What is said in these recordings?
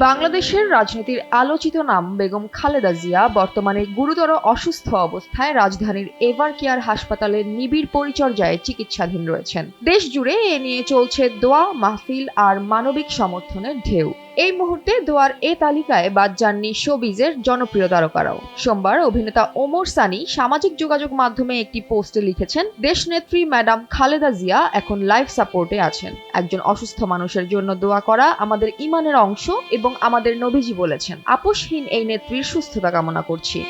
বাংলাদেশের রাজনীতির আলোচিত নাম বেগম খালেদা জিয়া বর্তমানে গুরুতর অসুস্থ অবস্থায় রাজধানীর এভার কেয়ার হাসপাতালের নিবিড় পরিচর্যায় চিকিৎসাধীন রয়েছেন। দেশ জুড়ে এ নিয়ে চলছে দোয়া মাহফিল আর মানবিক সমর্থনের ঢেউ। এই মুহূর্তে দোয়ার এ তালিকায় বাদ যাননি শোবিজের জনপ্রিয় তারকারাও। সোমবার অভিনেতা ওমর সানি সামাজিক যোগাযোগ মাধ্যমে একটি পোস্টে লিখেছেন, দেশনেত্রী ম্যাডাম খালেদা জিয়া এখন লাইফ সাপোর্টে আছেন। একজন অসুস্থ মানুষের জন্য দোয়া করা আমাদের ঈমানের অংশ এবং আমাদের নবীজি বলেছেন, আপোষহীন এই নেত্রীর সুস্থতা কামনা করছি।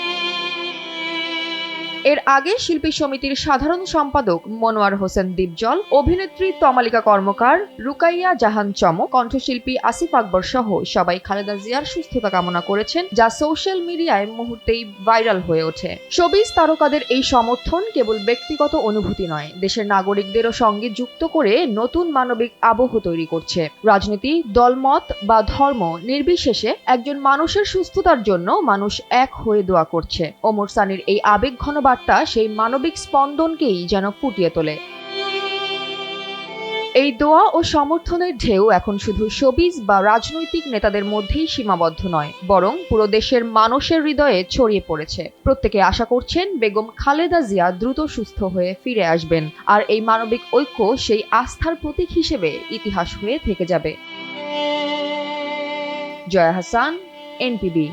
এর আগে শিল্পী সমিতির সাধারণ সম্পাদক মনোয়ার হোসেন দীপজল, অভিনেত্রী তমালিকা কর্মকার, রুকাইয়া জাহান চমক, কণ্ঠশিল্পী আসিফ আকবর সহ সবাই খালেদা জিয়ার সুস্থতা কামনা করেছেন, যা সোশ্যাল মিডিয়ায় মুহূর্তেই ভাইরাল হয়ে ওঠে। শোবিজ তারকাদের এই সমর্থন কেবল ব্যক্তিগত অনুভূতি নয়, দেশের নাগরিকদেরও সঙ্গে যুক্ত করে নতুন মানবিক আবহ তৈরি করছে। রাজনীতি, দলমত বা ধর্ম নির্বিশেষে একজন মানুষের সুস্থতার জন্য মানুষ এক হয়ে দোয়া করছে। ওমর সানির এই আবেগঘন বার্তা সেই মানবিক স্পন্দনকেই যেন ফুটিয়ে তোলে। এই দোয়া ও সমর্থনের ঢেউ এখন শুধু শোবিজ বা রাজনৈতিক নেতাদের মধ্যেই সীমাবদ্ধ নয়, বরং পুরো দেশের মানুষের হৃদয়ে ছড়িয়ে পড়েছে। প্রত্যেকে আশা করছেন বেগম খালেদা জিয়া দ্রুত সুস্থ হয়ে ফিরে আসবেন, আর এই মানবিক ঐক্য সেই আস্থার প্রতীক হিসেবে ইতিহাস হয়ে থেকে যাবে। জয়া হাসান, এনপিবি।